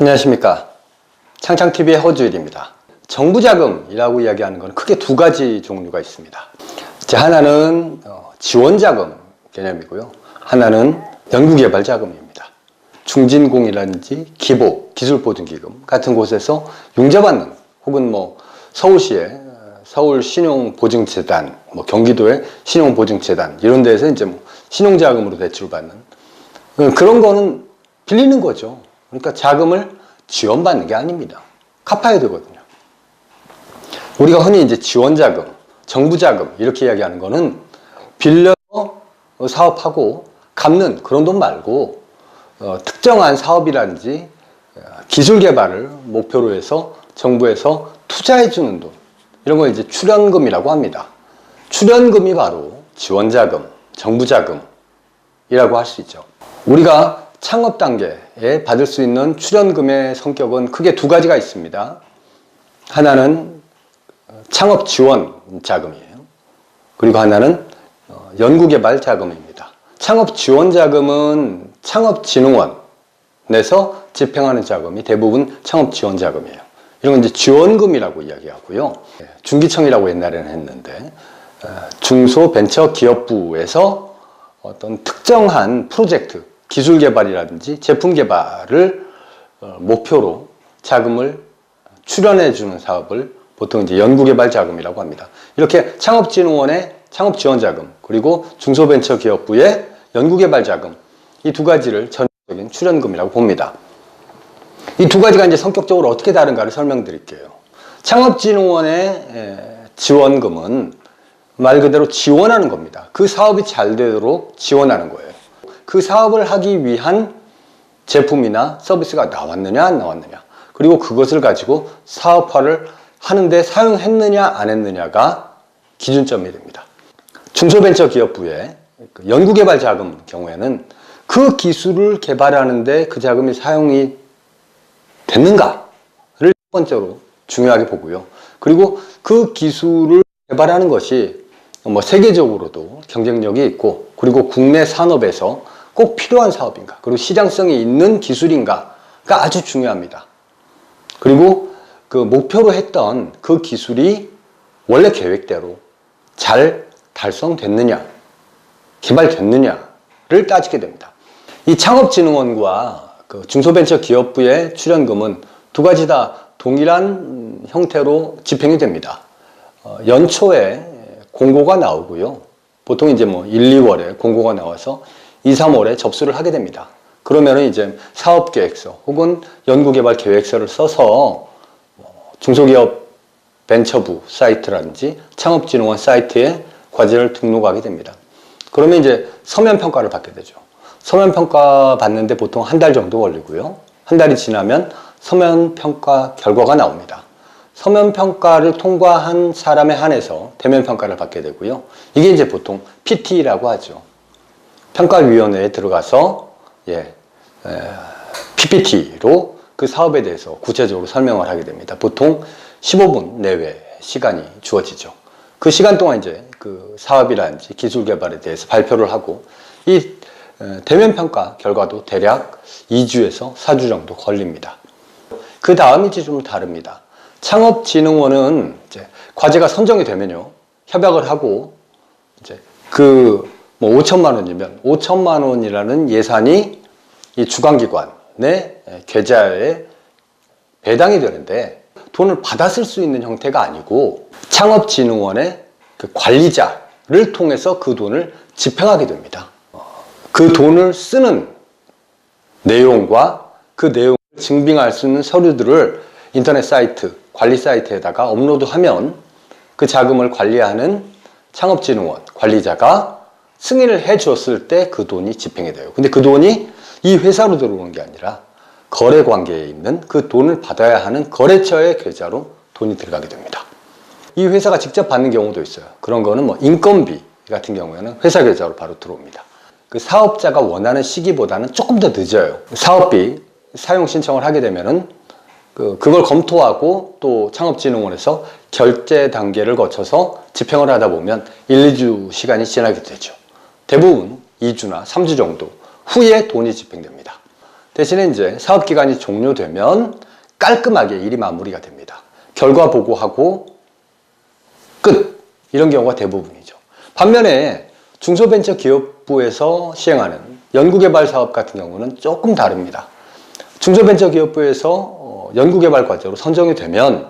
안녕하십니까. 창창TV의 허주일입니다. 정부자금이라고 이야기하는 건 크게 두 가지 종류가 있습니다. 하나는 지원자금 개념이고요. 하나는 연구개발자금입니다. 중진공이라든지 기보, 기술보증기금 같은 곳에서 융자받는, 혹은 서울시의 서울신용보증재단, 경기도의 신용보증재단 이런 데에서 이제 신용자금으로 대출을 받는 그런 거는 빌리는 거죠. 그러니까 자금을 지원받는 게 아닙니다. 갚아야 되거든요. 우리가 흔히 이제 지원자금, 정부자금 이렇게 이야기하는 거는 빌려서 사업하고 갚는 그런 돈 말고 특정한 사업이라든지 기술 개발을 목표로 해서 정부에서 투자해 주는 돈, 이런 걸 이제 출연금이라고 합니다. 출연금이 바로 지원자금, 정부자금이라고 할 수 있죠. 우리가 창업 단계에 받을 수 있는 출연금의 성격은 크게 두 가지가 있습니다. 하나는 창업 지원 자금이에요. 그리고 하나는 연구개발 자금입니다. 창업 지원 자금은 창업진흥원에서 집행하는 자금이 대부분 창업 지원 자금이에요. 이런 건 이제 지원금이라고 이야기하고요. 중기청이라고 옛날에는 했는데 중소벤처기업부에서 어떤 특정한 프로젝트, 기술 개발이라든지 제품 개발을 목표로 자금을 출연해 주는 사업을 보통 이제 연구개발 자금이라고 합니다. 이렇게 창업진흥원의 창업지원자금, 그리고 중소벤처기업부의 연구개발 자금, 이 두 가지를 전형적인 출연금이라고 봅니다. 이 두 가지가 이제 성격적으로 어떻게 다른가를 설명드릴게요. 창업진흥원의 지원금은 말 그대로 지원하는 겁니다. 그 사업이 잘 되도록 지원하는 거예요. 그 사업을 하기 위한 제품이나 서비스가 나왔느냐 안 나왔느냐, 그리고 그것을 가지고 사업화를 하는데 사용했느냐 안 했느냐가 기준점이 됩니다. 중소벤처기업부의 연구개발 자금 경우에는 그 기술을 개발하는데 그 자금이 사용이 됐는가를 첫 번째로 중요하게 보고요. 그리고 그 기술을 개발하는 것이 세계적으로도 경쟁력이 있고, 그리고 국내 산업에서 꼭 필요한 사업인가, 그리고 시장성이 있는 기술인가가 아주 중요합니다. 그리고 그 목표로 했던 그 기술이 원래 계획대로 잘 달성됐느냐, 개발됐느냐를 따지게 됩니다. 이 창업진흥원과 그 중소벤처기업부의 출연금은 두 가지 다 동일한 형태로 집행이 됩니다. 연초에 공고가 나오고요. 보통 이제 1, 2월에 공고가 나와서 2, 3월에 접수를 하게 됩니다. 그러면은 이제 사업계획서 혹은 연구개발 계획서를 써서 중소기업 벤처부 사이트라든지 창업진흥원 사이트에 과제를 등록하게 됩니다. 그러면 이제 서면평가를 받게 되죠. 서면평가 받는데 보통 한 달 정도 걸리고요. 한 달이 지나면 서면평가 결과가 나옵니다. 서면평가를 통과한 사람에 한해서 대면평가를 받게 되고요. 이게 이제 보통 PT라고 하죠. 평가위원회에 들어가서 PPT로 그 사업에 대해서 구체적으로 설명을 하게 됩니다. 보통 15분 내외 시간이 주어지죠. 그 시간 동안 이제 그 사업이라든지 기술 개발에 대해서 발표를 하고, 이 대면평가 결과도 대략 2주에서 4주 정도 걸립니다. 그 다음이 이제 좀 다릅니다. 창업진흥원은 이제 과제가 선정이 되면요, 협약을 하고 이제 5천만 원이면 5천만 원이라는 예산이 이 주관기관의 계좌에 배당이 되는데, 돈을 받아 쓸 수 있는 형태가 아니고 창업진흥원의 그 관리자를 통해서 그 돈을 집행하게 됩니다. 그 돈을 쓰는 내용과 그 내용을 증빙할 수 있는 서류들을 인터넷 사이트, 관리 사이트에다가 업로드하면 그 자금을 관리하는 창업진흥원 관리자가 승인을 해 주었을 때 그 돈이 집행이 돼요. 근데 그 돈이 이 회사로 들어오는 게 아니라 거래 관계에 있는 그 돈을 받아야 하는 거래처의 계좌로 돈이 들어가게 됩니다. 이 회사가 직접 받는 경우도 있어요. 그런 거는 인건비 같은 경우에는 회사 계좌로 바로 들어옵니다. 그 사업자가 원하는 시기보다는 조금 더 늦어요. 사업비 사용 신청을 하게 되면은 그걸 검토하고 또 창업진흥원에서 결제 단계를 거쳐서 집행을 하다 보면 1, 2주 시간이 지나게 되죠. 대부분 2주나 3주 정도 후에 돈이 집행됩니다. 대신에 이제 사업기간이 종료되면 깔끔하게 일이 마무리가 됩니다. 결과 보고하고 끝! 이런 경우가 대부분이죠. 반면에 중소벤처기업부에서 시행하는 연구개발 사업 같은 경우는 조금 다릅니다. 중소벤처기업부에서 연구개발 과제로 선정이 되면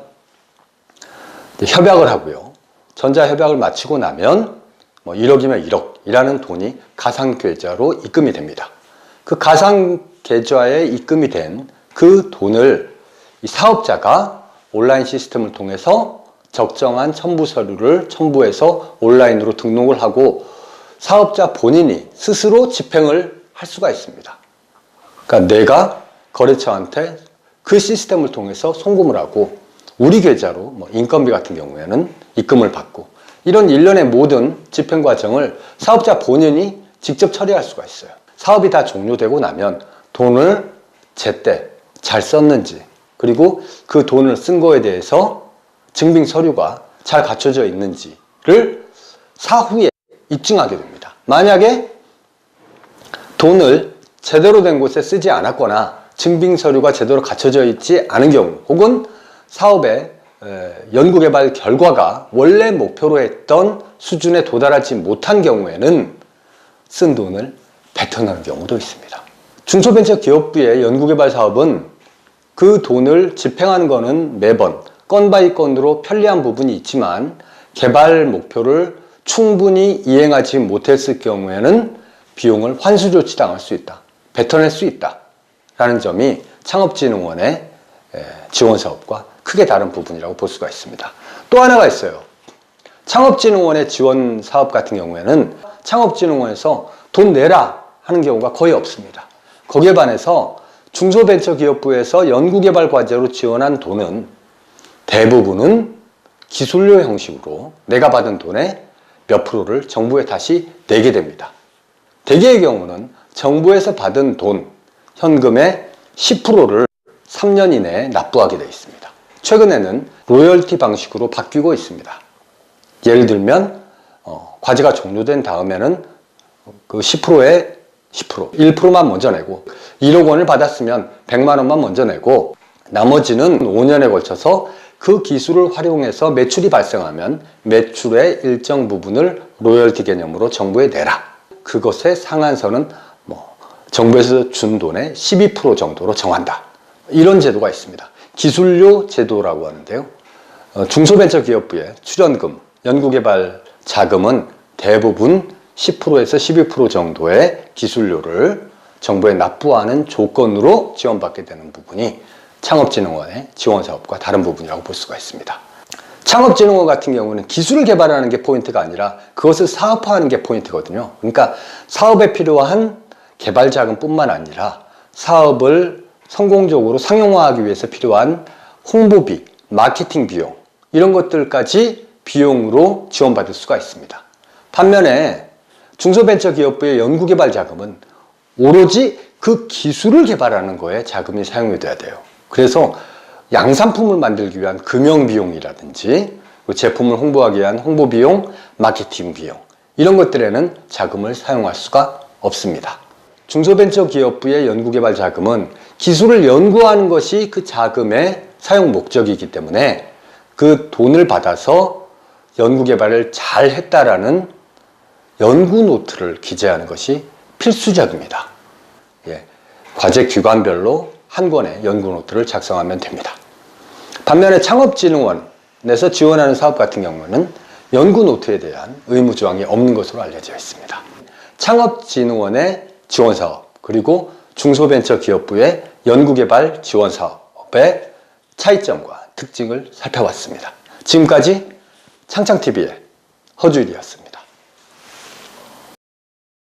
협약을 하고요. 전자협약을 마치고 나면 1억이면 1억이라는 돈이 가상계좌로 입금이 됩니다. 그 가상계좌에 입금이 된 그 돈을 이 사업자가 온라인 시스템을 통해서 적정한 첨부 서류를 첨부해서 온라인으로 등록을 하고 사업자 본인이 스스로 집행을 할 수가 있습니다. 그러니까 내가 거래처한테 그 시스템을 통해서 송금을 하고 우리 계좌로 인건비 같은 경우에는 입금을 받고 이런 일련의 모든 집행 과정을 사업자 본인이 직접 처리할 수가 있어요. 사업이 다 종료되고 나면 돈을 제때 잘 썼는지 그리고 그 돈을 쓴 거에 대해서 증빙 서류가 잘 갖춰져 있는지를 사후에 입증하게 됩니다. 만약에 돈을 제대로 된 곳에 쓰지 않았거나 증빙 서류가 제대로 갖춰져 있지 않은 경우 혹은 사업의 연구개발 결과가 원래 목표로 했던 수준에 도달하지 못한 경우에는 쓴 돈을 뱉어내는 경우도 있습니다. 중소벤처기업부의 연구개발 사업은 그 돈을 집행하는 것은 매번 건 바이 건으로 편리한 부분이 있지만 개발 목표를 충분히 이행하지 못했을 경우에는 비용을 환수 조치당할 수 있다. 뱉어낼 수 있다. 라는 점이 창업진흥원의 지원 사업과 크게 다른 부분이라고 볼 수가 있습니다. 또 하나가 있어요. 창업진흥원의 지원 사업 같은 경우에는 창업진흥원에서 돈 내라 하는 경우가 거의 없습니다. 거기에 반해서 중소벤처기업부에서 연구개발 과제로 지원한 돈은 대부분은 기술료 형식으로 내가 받은 돈의 몇 프로를 정부에 다시 내게 됩니다. 대개의 경우는 정부에서 받은 돈, 현금의 10%를 3년 이내에 납부하게 되어 있습니다. 최근에는 로열티 방식으로 바뀌고 있습니다. 예를 들면 과제가 종료된 다음에는 그 10%의 10%, 1%만 먼저 내고 1억 원을 받았으면 100만 원만 먼저 내고 나머지는 5년에 걸쳐서 그 기술을 활용해서 매출이 발생하면 매출의 일정 부분을 로열티 개념으로 정부에 내라. 그것의 상한선은 정부에서 준 돈의 12% 정도로 정한다. 이런 제도가 있습니다. 기술료 제도라고 하는데요. 중소벤처기업부의 출연금, 연구개발 자금은 대부분 10%에서 12% 정도의 기술료를 정부에 납부하는 조건으로 지원받게 되는 부분이 창업진흥원의 지원사업과 다른 부분이라고 볼 수가 있습니다. 창업진흥원 같은 경우는 기술을 개발하는 게 포인트가 아니라 그것을 사업화하는 게 포인트거든요. 그러니까 사업에 필요한 개발 자금뿐만 아니라 사업을 성공적으로 상용화하기 위해서 필요한 홍보비, 마케팅 비용 이런 것들까지 비용으로 지원받을 수가 있습니다. 반면에 중소벤처기업부의 연구개발 자금은 오로지 그 기술을 개발하는 거에 자금이 사용이 돼야 돼요. 그래서 양산품을 만들기 위한 금형비용이라든지 제품을 홍보하기 위한 홍보비용, 마케팅 비용 이런 것들에는 자금을 사용할 수가 없습니다. 중소벤처기업부의 연구개발 자금은 기술을 연구하는 것이 그 자금의 사용 목적이기 때문에 그 돈을 받아서 연구개발을 잘 했다라는 연구 노트를 기재하는 것이 필수적입니다. 과제 기관별로 한 권의 연구 노트를 작성하면 됩니다. 반면에 창업진흥원에서 지원하는 사업 같은 경우는 연구 노트에 대한 의무 조항이 없는 것으로 알려져 있습니다. 창업진흥원의 지원 사업 그리고 중소벤처기업부의 연구개발 지원 사업의 차이점과 특징을 살펴봤습니다. 지금까지 창창TV의 허주일이었습니다.